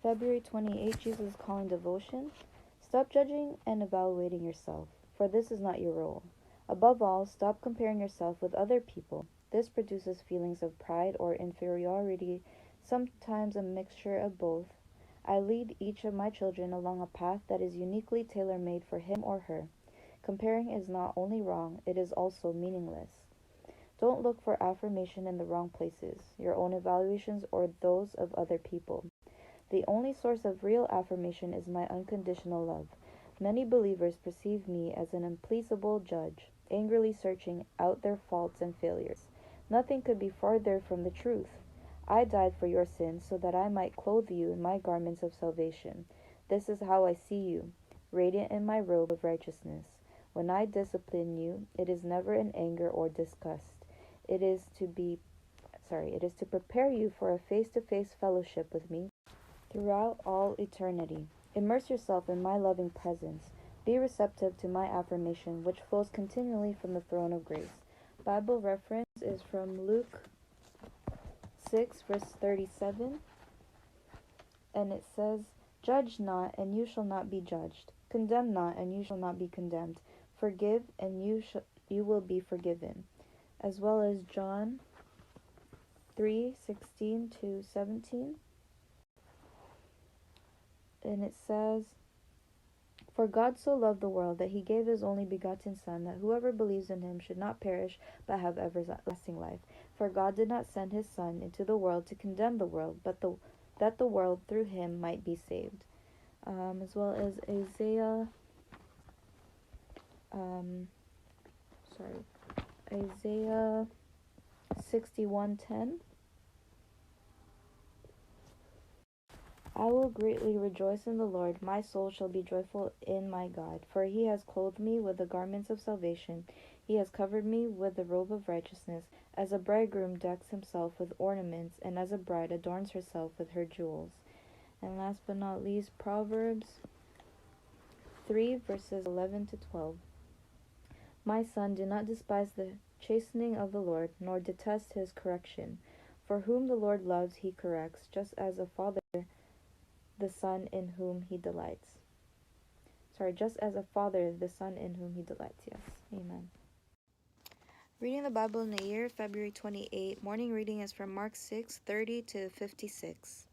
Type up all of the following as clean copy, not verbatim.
February 28, Jesus Calling Devotion. Stop judging and evaluating yourself, for this is not your role. Above all, stop comparing yourself with other people. This produces feelings of pride or inferiority, sometimes a mixture of both. I lead each of my children along a path that is uniquely tailor made for him or her. Comparing is not only wrong, it is also meaningless. Don't look for affirmation in the wrong places, your own evaluations or those of other people. The only source of real affirmation is my unconditional love. Many believers perceive me as an implacable judge, angrily searching out their faults and failures. Nothing could be farther from the truth. I died for your sins so that I might clothe you in my garments of salvation. This is how I see you, radiant in my robe of righteousness. When I discipline you, it is never in anger or disgust. It is to prepare you for a face-to-face fellowship with me throughout all eternity. Immerse yourself in my loving presence. Be receptive to my affirmation, which flows continually from the throne of grace. Bible reference is from Luke 6, verse 37, and it says, Judge not, and you shall not be judged. Condemn not, and you shall not be condemned. Forgive, and you will be forgiven. As well as John 3:16 to 17. And it says, For God so loved the world that he gave his only begotten Son, that whoever believes in him should not perish, but have everlasting life. For God did not send his Son into the world to condemn the world, but that the world through him might be saved. As well as Isaiah 61:10. I will greatly rejoice in the Lord. My soul shall be joyful in my God. For he has clothed me with the garments of salvation. He has covered me with the robe of righteousness. As a bridegroom decks himself with ornaments, and as a bride adorns herself with her jewels. And last but not least, Proverbs 3, verses 11 to 12. My son, do not despise the chastening of the Lord, nor detest his correction. For whom the Lord loves, he corrects, just as a father the son in whom he delights. Just as a father the son in whom he delights. Yes. Amen. Reading the Bible in a year, February 28. Morning reading is from Mark 6:30 to 56.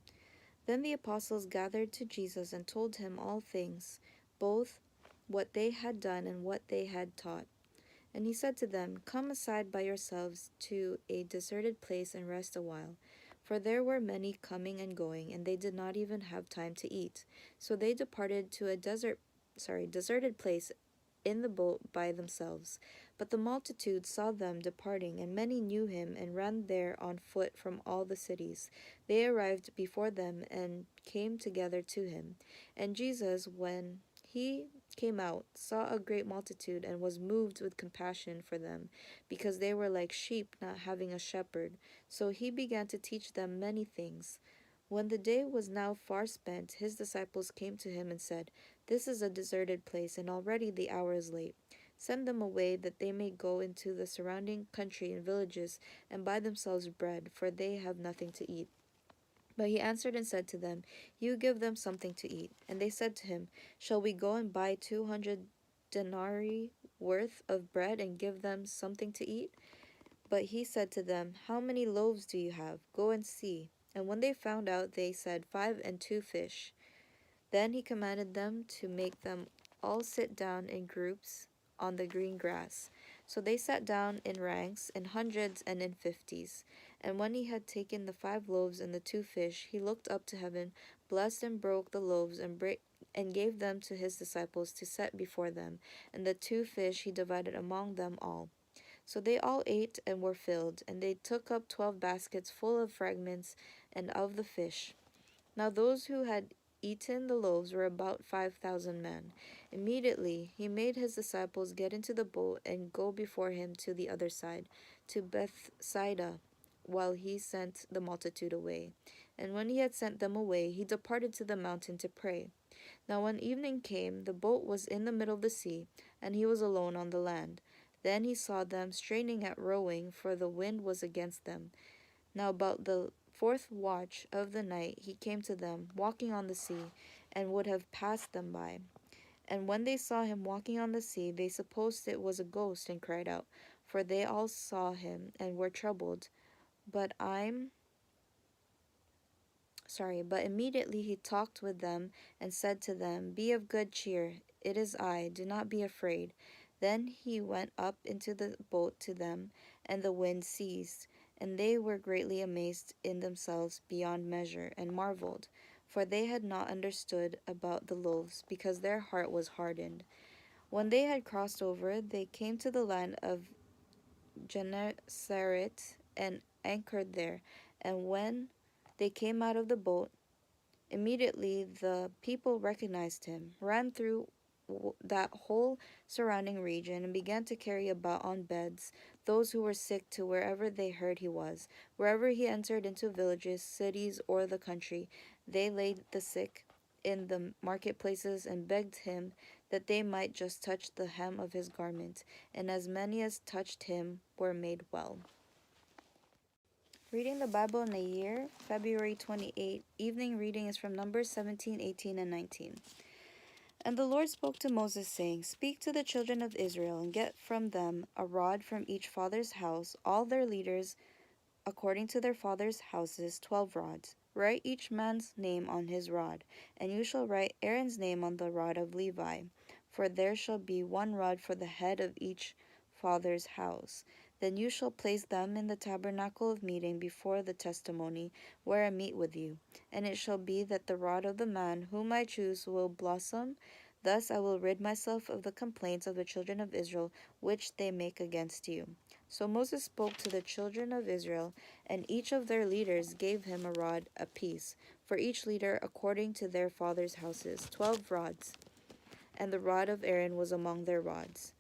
Then the apostles gathered to Jesus and told him all things, both what they had done and what they had taught. And he said to them, Come aside by yourselves to a deserted place and rest a while. For there were many coming and going, and they did not even have time to eat. So they departed to a deserted place in the boat by themselves. But the multitude saw them departing, and many knew him and ran there on foot from all the cities. They arrived before them and came together to him. And Jesus, when he came out, saw a great multitude, and was moved with compassion for them, because they were like sheep not having a shepherd. So he began to teach them many things. When the day was now far spent, his disciples came to him and said, This is a deserted place, and already the hour is late. Send them away, that they may go into the surrounding country and villages, and buy themselves bread, for they have nothing to eat. But he answered and said to them, You give them something to eat. And they said to him, Shall we go and buy 200 denarii worth of bread and give them something to eat? But he said to them, How many loaves do you have? Go and see. And when they found out, they said, 5 and 2 fish. Then he commanded them to make them all sit down in groups on the green grass. So they sat down in ranks, in hundreds and in fifties. And when he had taken the 5 loaves and the 2 fish, he looked up to heaven, blessed and broke the loaves, and gave them to his disciples to set before them. And the 2 fish he divided among them all. So they all ate and were filled, and they took up 12 baskets full of fragments and of the fish. Now those who had eaten the loaves were about 5,000 men. Immediately he made his disciples get into the boat and go before him to the other side, to Bethsaida, while he sent the multitude away. And when he had sent them away, he departed to the mountain to pray. Now when evening came, the boat was in the middle of the sea, and he was alone on the land. Then he saw them straining at rowing, for the wind was against them. Now about the fourth watch of the night he came to them, walking on the sea, and would have passed them by. And when they saw him walking on the sea, they supposed it was a ghost, and cried out, for they all saw him and were troubled. But but immediately he talked with them and said to them, Be of good cheer, it is I, do not be afraid. Then he went up into the boat to them, and the wind ceased. And they were greatly amazed in themselves beyond measure, and marveled, for they had not understood about the loaves, because their heart was hardened. When they had crossed over, they came to the land of Gennesaret, and anchored there. And when they came out of the boat, immediately the people recognized him, ran through that whole surrounding region, and began to carry about on beds those who were sick to wherever they heard he was. Wherever he entered into villages, cities, or the country, they laid the sick in the marketplaces and begged him that they might just touch the hem of his garment, and as many as touched him were made well. Reading the Bible in a year, February 28. Evening reading is from Numbers 17, 18, and 19. And the Lord spoke to Moses, saying, Speak to the children of Israel, and get from them a rod from each father's house, all their leaders according to their fathers' houses, 12 rods. Write each man's name on his rod, and you shall write Aaron's name on the rod of Levi, for there shall be one rod for the head of each father's house. Then you shall place them in the tabernacle of meeting before the testimony, where I meet with you. And it shall be that the rod of the man whom I choose will blossom. Thus I will rid myself of the complaints of the children of Israel, which they make against you. So Moses spoke to the children of Israel, and each of their leaders gave him a rod apiece, for each leader according to their fathers' houses, 12 rods. And the rod of Aaron was among their rods.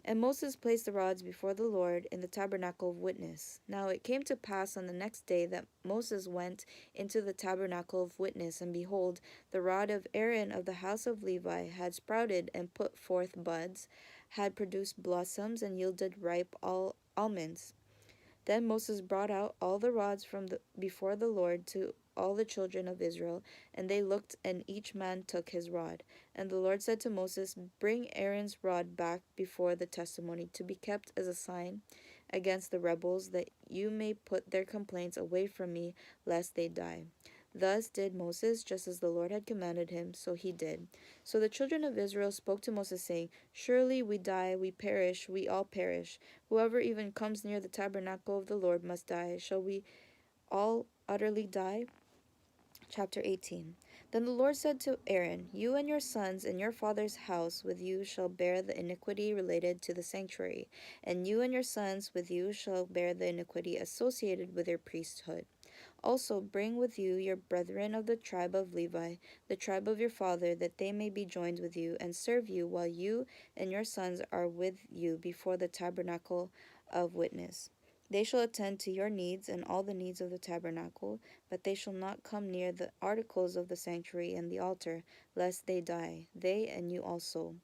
And Moses placed the rods before the Lord in the tabernacle of witness. Now it came to pass on the next day that Moses went into the tabernacle of witness, and behold, the rod of Aaron of the house of Levi had sprouted and put forth buds, had produced blossoms, and yielded ripe almonds. Then Moses brought out all the rods from before the Lord to all the children of Israel, and they looked, and each man took his rod. And the Lord said to Moses, Bring Aaron's rod back before the testimony, to be kept as a sign against the rebels, that you may put their complaints away from me, lest they die. Thus did Moses, just as the Lord had commanded him, so he did. So the children of Israel spoke to Moses, saying, Surely we die, we perish, we all perish. Whoever even comes near the tabernacle of the Lord must die. Shall we all utterly die? Chapter 18. Then the Lord said to Aaron, You and your sons and your father's house with you shall bear the iniquity related to the sanctuary, and you and your sons with you shall bear the iniquity associated with your priesthood. Also bring with you your brethren of the tribe of Levi, the tribe of your father, that they may be joined with you, and serve you while you and your sons are with you before the tabernacle of witness. They shall attend to your needs and all the needs of the tabernacle, but they shall not come near the articles of the sanctuary and the altar, lest they die, they and you also.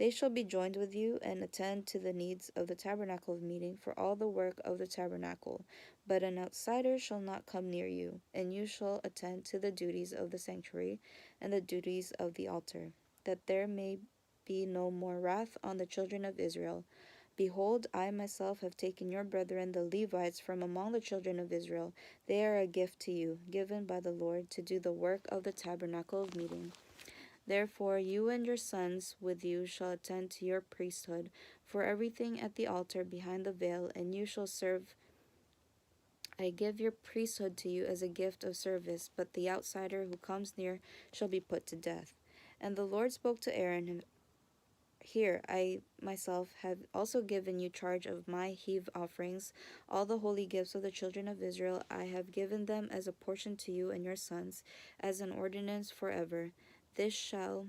They shall be joined with you and attend to the needs of the tabernacle of meeting for all the work of the tabernacle. But an outsider shall not come near you, and you shall attend to the duties of the sanctuary and the duties of the altar, that there may be no more wrath on the children of Israel. Behold, I myself have taken your brethren the Levites from among the children of Israel. They are a gift to you, given by the Lord to do the work of the tabernacle of meeting. Therefore you and your sons with you shall attend to your priesthood, for everything at the altar behind the veil, and you shall serve. I give your priesthood to you as a gift of service, but the outsider who comes near shall be put to death. And the Lord spoke to Aaron, Here I myself have also given you charge of my heave offerings. All the holy gifts of the children of Israel I have given them as a portion to you and your sons, as an ordinance forever. This shall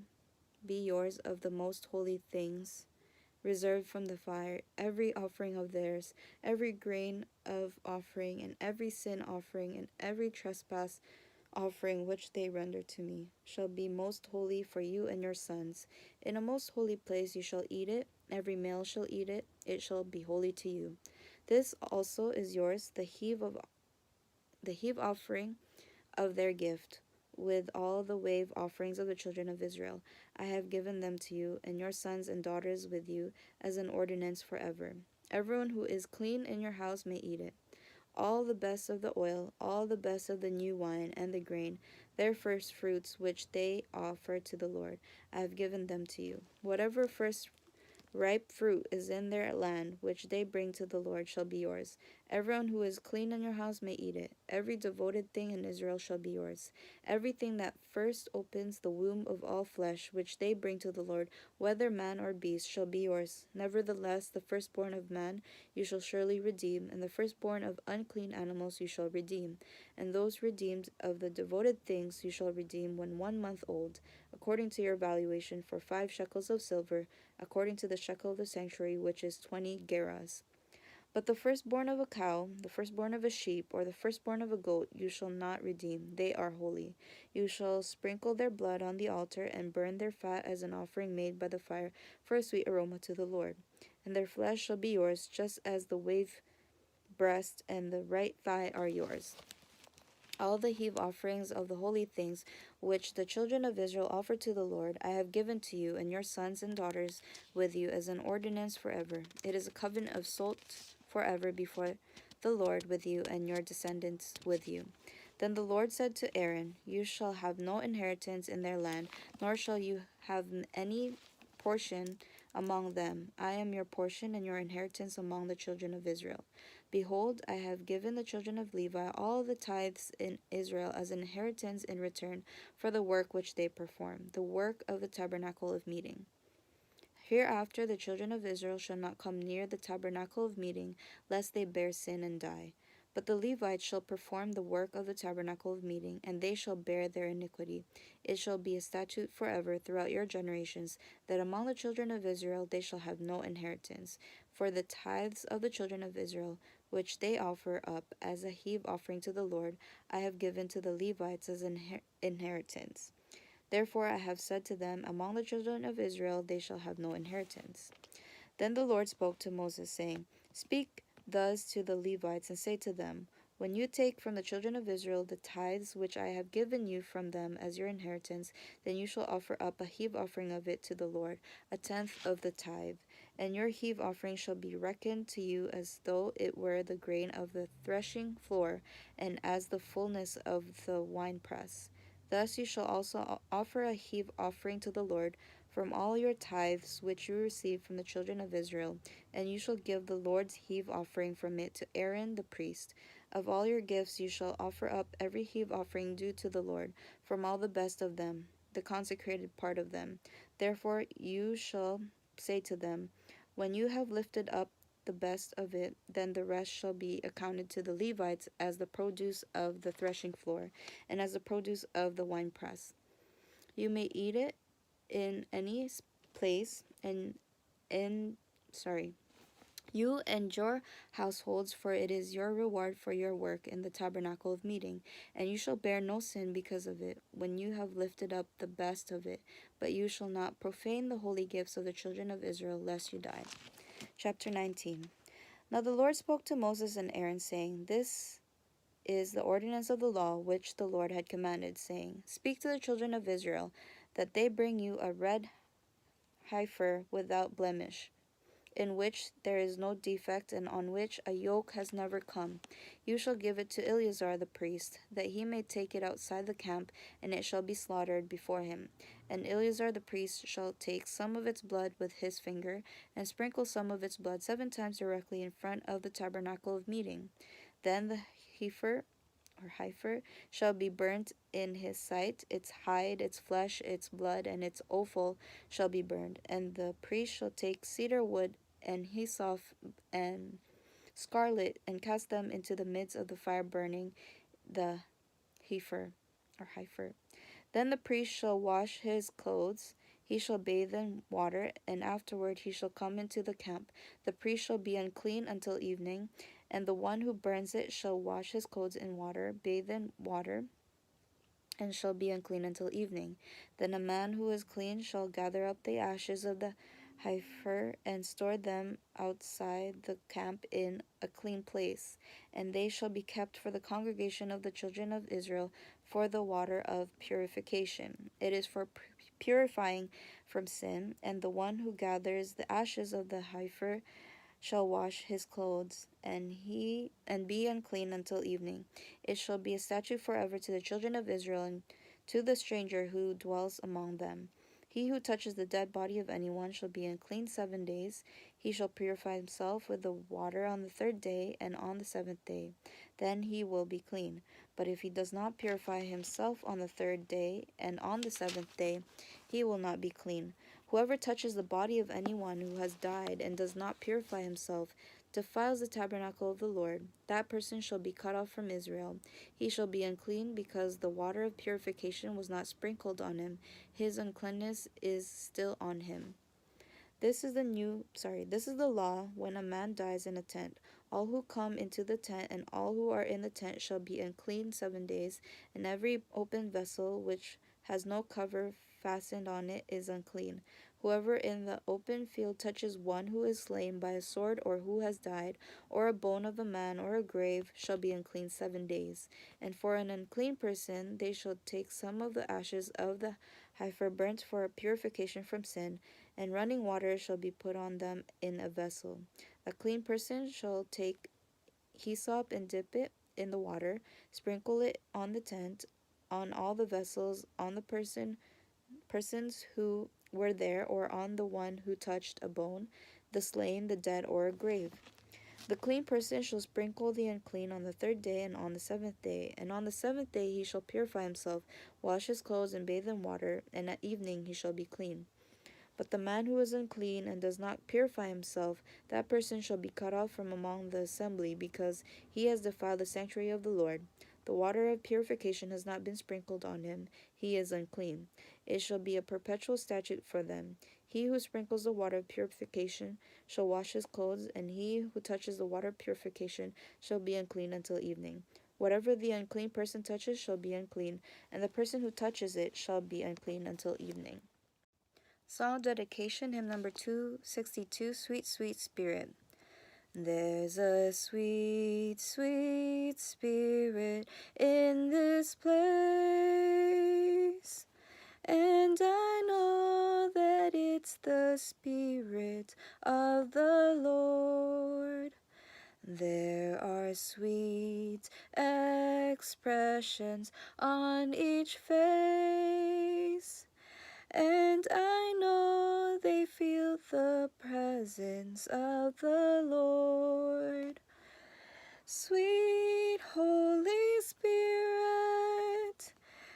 be yours of the most holy things, reserved from the fire, every offering of theirs, every grain of offering, and every sin offering, and every trespass offering which they render to me, shall be most holy for you and your sons. In a most holy place you shall eat it, every male shall eat it, it shall be holy to you. This also is yours, the heave of the heave offering of their gift, with all the wave offerings of the children of Israel. I have given them to you, and your sons and daughters with you, as an ordinance forever. Everyone who is clean in your house may eat it. All the best of the oil, all the best of the new wine and the grain, their first fruits which they offer to the Lord, I have given them to you. Whatever first ripe fruit is in their land, which they bring to the Lord, shall be yours. Everyone who is clean in your house may eat it. Every devoted thing in Israel shall be yours. Everything that first opens the womb of all flesh, which they bring to the Lord, whether man or beast, shall be yours. Nevertheless, the firstborn of man you shall surely redeem, and the firstborn of unclean animals you shall redeem. And those redeemed of the devoted things you shall redeem when 1 month old, according to your valuation, for 5 shekels of silver, according to the shekel of the sanctuary, which is 20 gerahs. But the firstborn of a cow, the firstborn of a sheep, or the firstborn of a goat, you shall not redeem. They are holy. You shall sprinkle their blood on the altar, and burn their fat as an offering made by the fire for a sweet aroma to the Lord. And their flesh shall be yours, just as the wave breast and the right thigh are yours. All the heave offerings of the holy things which the children of Israel offer to the Lord, I have given to you and your sons and daughters with you as an ordinance forever. It is a covenant of salt forever before the Lord with you and your descendants with you. Then the Lord said to Aaron, You shall have no inheritance in their land, nor shall you have any portion among them. I am your portion and your inheritance among the children of Israel. Behold, I have given the children of Levi all the tithes in Israel as an inheritance in return for the work which they perform, the work of the tabernacle of meeting. Hereafter the children of Israel shall not come near the tabernacle of meeting, lest they bear sin and die. But the Levites shall perform the work of the tabernacle of meeting, and they shall bear their iniquity. It shall be a statute forever throughout your generations, that among the children of Israel they shall have no inheritance. For the tithes of the children of Israel, which they offer up as a heave offering to the Lord, I have given to the Levites as an inheritance. Therefore I have said to them, Among the children of Israel they shall have no inheritance. Then the Lord spoke to Moses, saying, Speak thus to the Levites, and say to them, When you take from the children of Israel the tithes which I have given you from them as your inheritance, then you shall offer up a heave offering of it to the Lord, 1/10 of the tithe. And your heave offering shall be reckoned to you as though it were the grain of the threshing floor, and as the fullness of the winepress. Thus you shall also offer a heave offering to the Lord from all your tithes which you receive from the children of Israel, and you shall give the Lord's heave offering from it to Aaron the priest. Of all your gifts you shall offer up every heave offering due to the Lord, from all the best of them, the consecrated part of them. Therefore you shall say to them, When you have lifted up the best of it, then the rest shall be accounted to the Levites as the produce of the threshing floor, and as the produce of the winepress. You may eat it in any place, and in sorry you and your households, for it is your reward for your work in the tabernacle of meeting, and you shall bear no sin because of it, when you have lifted up the best of it. But you shall not profane the holy gifts of the children of Israel, lest you die. Chapter 19. Now the Lord spoke to Moses and Aaron, saying, This is the ordinance of the law which the Lord had commanded, saying, Speak to the children of Israel, that they bring you a red heifer without blemish, in which there is no defect, and on which a yoke has never come. You shall give it to Eleazar the priest, that he may take it outside the camp, and it shall be slaughtered before him. And Eleazar the priest shall take some of its blood with his finger, and sprinkle some of its blood 7 times directly in front of the tabernacle of meeting. Then the heifer shall be burnt in his sight, its hide, its flesh, its blood, and its offal shall be burned. And the priest shall take cedar wood and hyssop and scarlet, and cast them into the midst of the fire, burning the heifer. Then the priest shall wash his clothes, he shall bathe in water, and afterward he shall come into the camp. The priest shall be unclean until evening, and the one who burns it shall wash his clothes in water, bathe in water, and shall be unclean until evening. Then a man who is clean shall gather up the ashes of the heifer and store them outside the camp in a clean place, and they shall be kept for the congregation of the children of Israel for the water of purification. It is for purifying from sin, and the one who gathers the ashes of the heifer shall wash his clothes, and be unclean until evening. It shall be a statute forever to the children of Israel and to the stranger who dwells among them. He who touches the dead body of anyone shall be unclean 7 days. He shall purify himself with the water on the third day and on the seventh day. Then he will be clean. But if he does not purify himself on the third day and on the seventh day, he will not be clean. Whoever touches the body of anyone who has died and does not purify himself defiles the tabernacle of the Lord. That person shall be cut off from Israel. He shall be unclean because the water of purification was not sprinkled on him. His uncleanness is still on him. This is the law when a man dies in a tent. All who come into the tent and all who are in the tent shall be unclean 7 days, and every open vessel which has no cover fastened on it is unclean. Whoever in the open field touches one who is slain by a sword or who has died, or a bone of a man or a grave, shall be unclean 7 days. And for an unclean person they shall take some of the ashes of the heifer burnt for purification from sin, and running water shall be put on them in a vessel. A clean person shall take hyssop and dip it in the water, sprinkle it on the tent, on all the vessels, on the persons who were there, or on the one who touched a bone, the slain, the dead, or a grave. The clean person shall sprinkle the unclean on the third day and on the seventh day, and on the seventh day he shall purify himself, wash his clothes, and bathe in water, and at evening he shall be clean. But the man who is unclean and does not purify himself, that person shall be cut off from among the assembly, because he has defiled the sanctuary of the Lord. The water of purification has not been sprinkled on him. He is unclean. It shall be a perpetual statute for them. He who sprinkles the water of purification shall wash his clothes, and he who touches the water of purification shall be unclean until evening. Whatever the unclean person touches shall be unclean, and the person who touches it shall be unclean until evening. Song Dedication, hymn number 262, Sweet, Sweet Spirit. There's a sweet, sweet spirit in this place, and I know that it's the Spirit of the Lord. There are sweet expressions on each face, and I know they feel the presence of the Lord. Sweet Holy Spirit,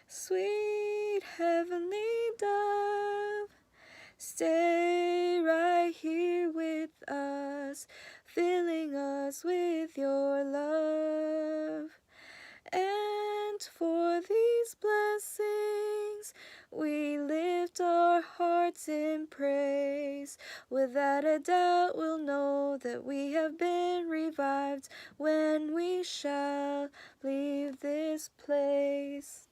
sweet Heavenly Dove, stay right here with us, filling us with your love. And for these blessings we lift our hearts in praise. Without a doubt we'll know that we have been revived when we shall leave this place.